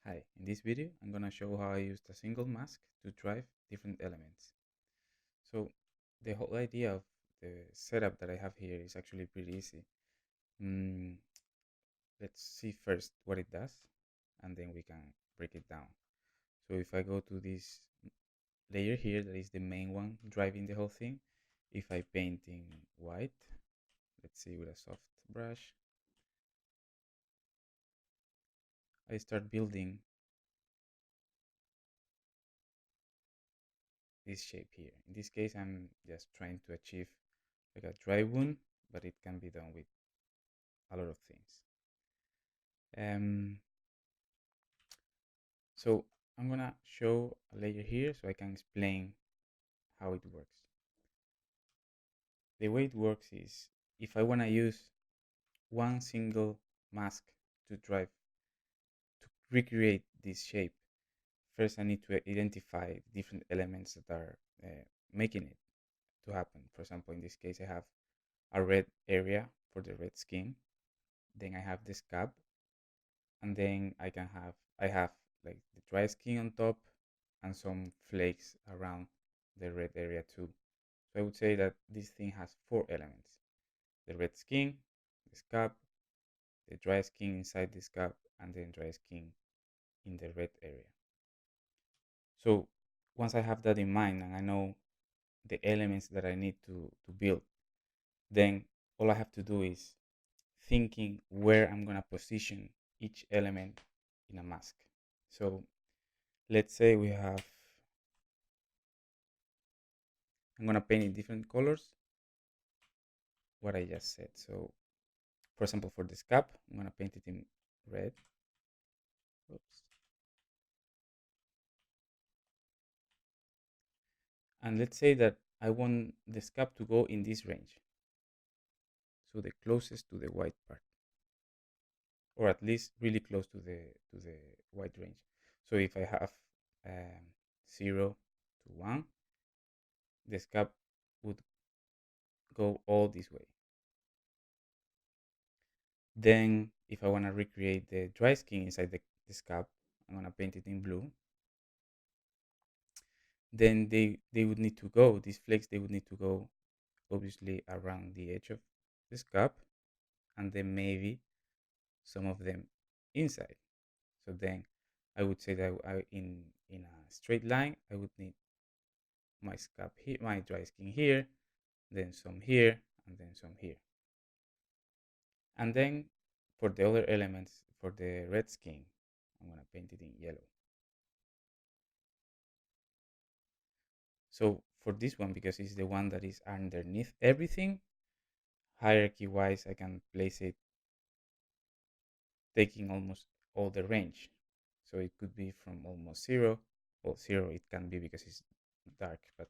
Hi, in this video I'm gonna show how I used a single mask to drive different elements. So the whole idea of the setup that I have here is actually pretty easy. Mm, let's see first what it does and then we can break it down. So if I go to this layer here, that is the main one driving the whole thing. If I paint in white, let's see, with a soft brush, I start building this shape here. In this case, I'm just trying to achieve like a dry wound, but it can be done with a lot of things. So I'm gonna show a layer here so I can explain how it works. The way it works is if I wanna use one single mask to drive to recreate this shape, first I need to identify different elements that are making it to happen. For example, in this case, I have a red area for the red skin. Then I have the scab, and then I have like the dry skin on top and some flakes around the red area too. So I would say that this thing has four elements: the red skin, the scab, the dry skin inside the scab, and then dry skin in the red area. So once I have that in mind and I know the elements that I need to build, then all I have to do is thinking where I'm gonna position each element in a mask. So let's say I'm gonna paint in different colors what I just said. So for example, for this cap, I'm gonna paint it in red. Oops. And let's say that I want this cap to go in this range. So the closest to the white part, or at least really close to the white range. So if I have 0 to 1, the cap would go all this way. Then if I want to recreate the dry skin inside the scab, I'm going to paint it in blue. Then they would need to go, these flakes, they would need to go obviously around the edge of the scab, and then maybe some of them inside. So then I would say that in a straight line, I would need my scab here, my dry skin here, then some here, and then some here. And then for the other elements, for the red skin, I'm going to paint it in yellow. So for this one, because it's the one that is underneath everything, hierarchy wise, I can place it taking almost all the range. So it could be from almost 0. Well, 0 it can be because it's dark, but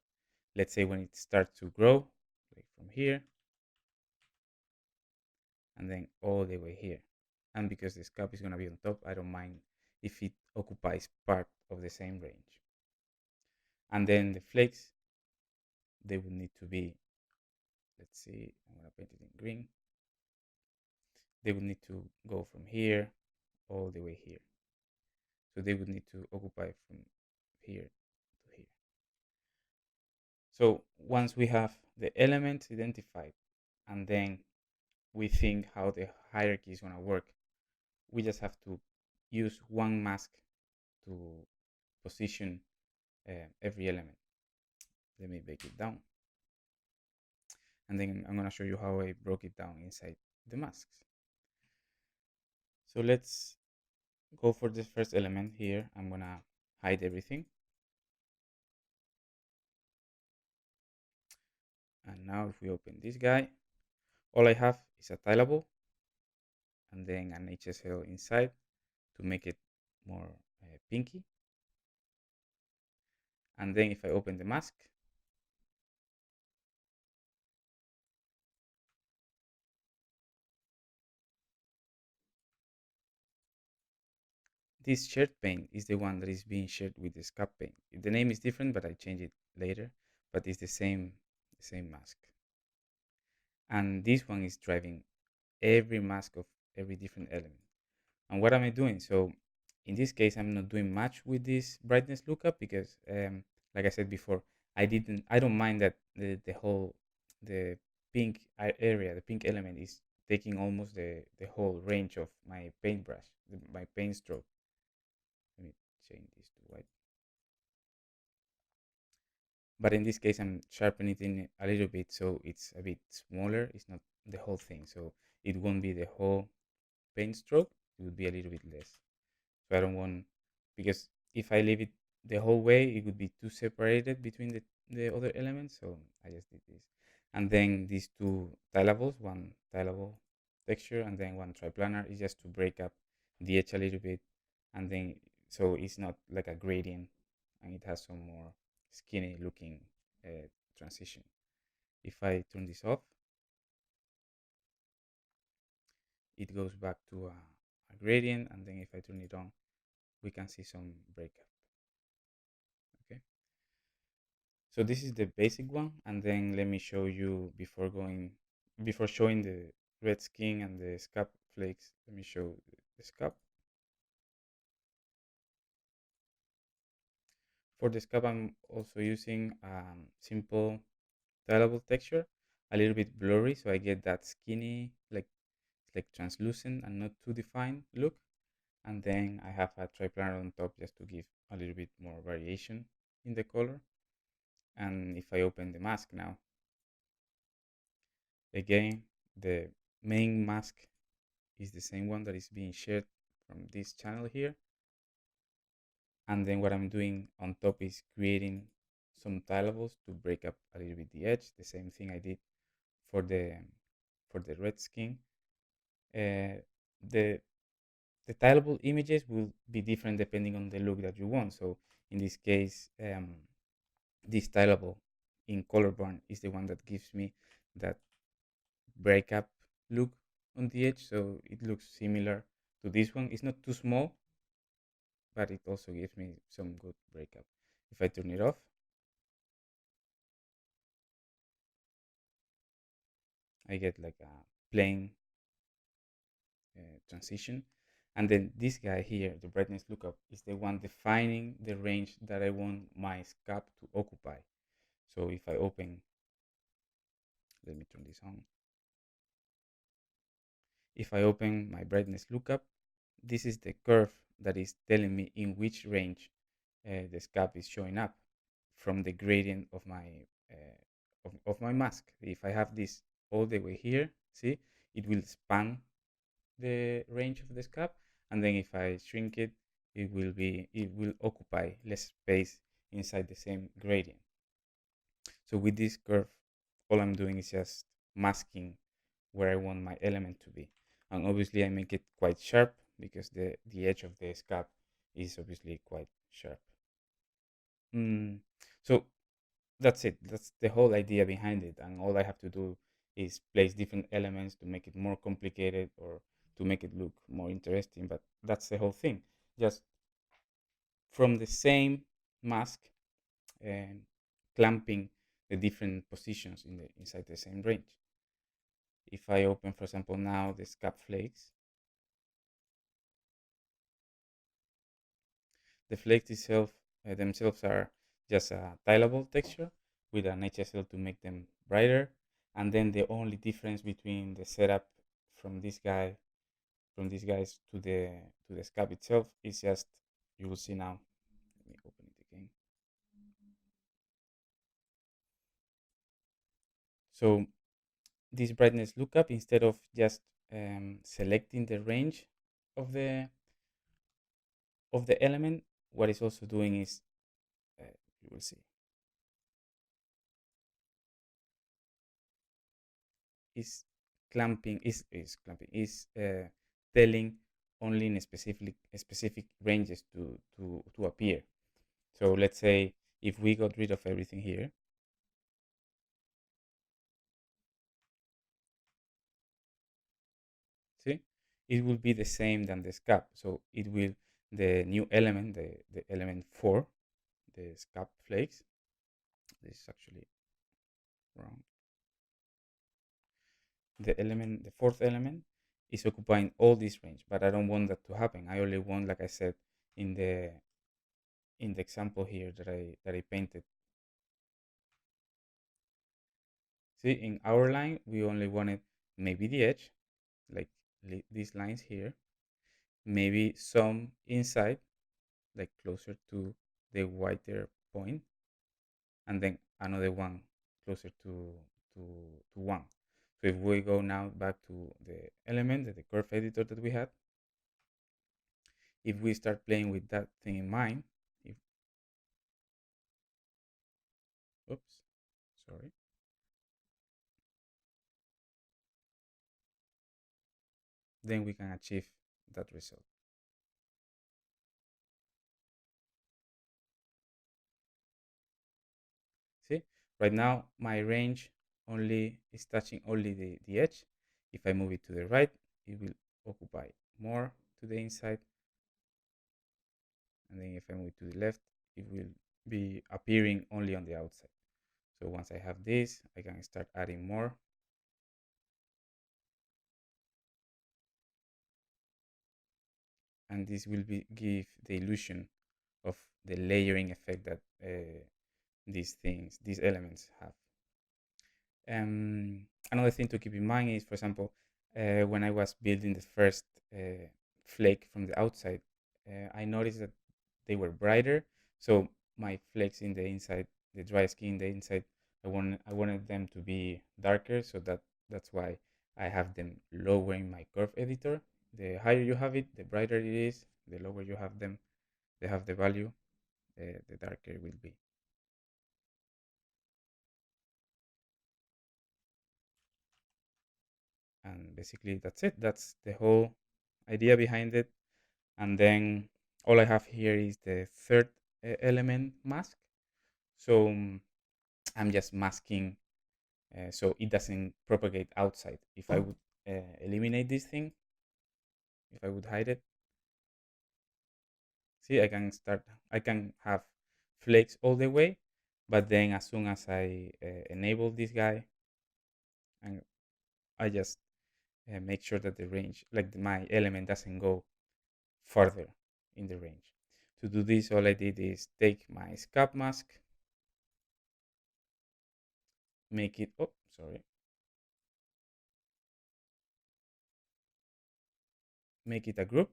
let's say when it starts to grow, like from here, and then all the way here. And because the scalp is going to be on top, I don't mind if it occupies part of the same range. And then the flakes, they would need to be, let's see, I'm going to paint it in green. They would need to go from here all the way here. So they would need to occupy from here to here. So once we have the elements identified and then we think how the hierarchy is going to work, we just have to use one mask to position every element. Let me break it down. And then I'm going to show you how I broke it down inside the masks. So let's go for this first element here. I'm going to hide everything. And now if we open this guy, all I have is a tileable and then an HSL inside to make it more pinky. And then if I open the mask, this shared paint is the one that is being shared with the scap paint. The name is different, but I change it later, but it's the same mask. And this one is driving every mask of every different element. And what am I doing? So In this case, I'm not doing much with this brightness lookup because, like I said before, I don't mind that the whole, the pink area, the pink element is taking almost the whole range of my paintbrush, my paint stroke. Let me change this to white. But in this case, I'm sharpening it in a little bit, so it's a bit smaller. It's not the whole thing, so it won't be the whole paint stroke. It would be a little bit less. So I don't want, because if I leave it the whole way, it would be too separated between the other elements. So I just did this. And then these two tilables, one tilable texture and then one triplanar, is just to break up the edge a little bit. And then, so it's not like a gradient and it has some more skinny looking transition. If I turn this off, it goes back to a gradient. And then if I turn it on, we can see some breakup. Okay. So this is the basic one, and then let me show you before showing the red skin and the scab flakes. Let me show the scab. For the scab, I'm also using simple tilable texture, a little bit blurry, so I get that skinny, like translucent and not too defined look. And then I have a triplanar on top just to give a little bit more variation in the color. And if I open the mask now, again, the main mask is the same one that is being shared from this channel here. And then what I'm doing on top is creating some tilables to break up a little bit the edge. The same thing I did for the red skin. The the tilable images will be different depending on the look that you want. So in this case, this tilable in colorburn is the one that gives me that breakup look on the edge. So it looks similar to this one. It's not too small, but it also gives me some good breakup. If I turn it off, I get like a plain transition. And then this guy here, the brightness lookup, is the one defining the range that I want my scap to occupy. So if I open, let me turn this on. If I open my brightness lookup, this is the curve that is telling me in which range the scap is showing up from the gradient of my mask. If I have this all the way here, see, it will span the range of the scap, and then if I shrink it, it will occupy less space inside the same gradient. So with this curve, all I'm doing is just masking where I want my element to be, and obviously I make it quite sharp because the edge of the scap is obviously quite sharp. So that's it. That's the whole idea behind it. And all I have to do is place different elements to make it more complicated or to make it look more interesting. But that's the whole thing. Just from the same mask and clamping the different positions inside the same range. If I open, for example, now the scap flakes, the flakes themselves are just a tilable texture with an HSL to make them brighter. And then the only difference between the setup from this guy, from these guys to the scab itself is just, you will see now. Let me open it again. So this brightness lookup, instead of just selecting the range of the element, what it's also doing is, you will see, is telling only in specific ranges to appear. So let's say if we got rid of everything here, see, it will be the same than the scap. So it will, the new element, the element 4, the scap flakes, this is actually wrong. The fourth element is occupying all this range, but I don't want that to happen. I only want, like I said, in the example here that I painted. See, in our line, we only wanted maybe the edge, like these lines here, maybe some inside, like closer to the whiter point, and then another one closer to, to one. So if we go now back to the element, the curve editor that we had, if we start playing with that thing in mind, if, oops, sorry, then we can achieve that result. See, right now my range only is touching only the edge. If I move it to the right, it will occupy more to the inside. And then if I move it to the left, it will be appearing only on the outside. So once I have this, I can start adding more. And this will give the illusion of the layering effect that these elements have. Another thing to keep in mind is, for example, when I was building the first flake from the outside, I noticed that they were brighter. So my flakes in the inside, the dry skin in the inside, I wanted them to be darker. So that's why I have them lower in my curve editor. The higher you have it, the brighter it is. The lower you have them, they have the value, the darker it will be. And basically that's it. That's the whole idea behind it. And then all I have here is the third element mask. So I'm just masking so it doesn't propagate outside. If I would eliminate this thing, if I would hide it, see, I can have flakes all the way, but then as soon as I enable this guy, and I just make sure that the range, like my element doesn't go further in the range. To do this, all I did is take my scap mask, make it, oh, sorry, make it a group.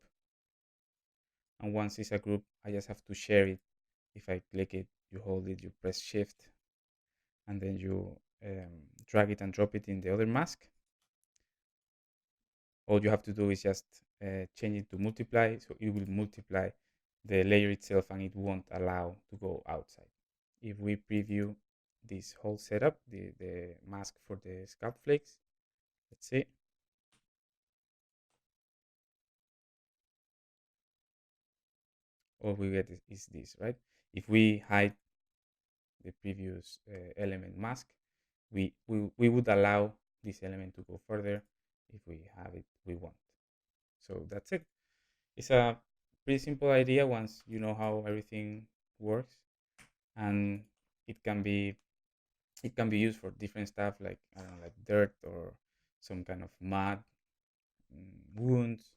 And once it's a group, I just have to share it. If I click it, you hold it, you press shift, and then you drag it and drop it in the other mask. All you have to do is just change it to multiply, so it will multiply the layer itself and it won't allow to go outside. If we preview this whole setup, the mask for the scalp flakes, let's see. All we get is this, right? If we hide the previous element mask, we would allow this element to go further. If we have it, we won't. So that's it. It's a pretty simple idea once you know how everything works, and it can be it can be used for different stuff, like I don't know, like dirt or some kind of mud, wounds,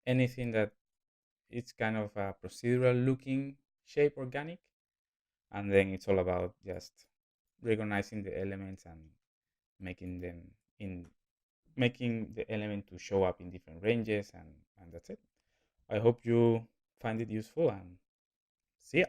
anything that it's kind of a procedural looking shape, organic, and then it's all about just recognizing the elements and making them in making the element to show up in different ranges, and that's it. I hope you find it useful, and see ya.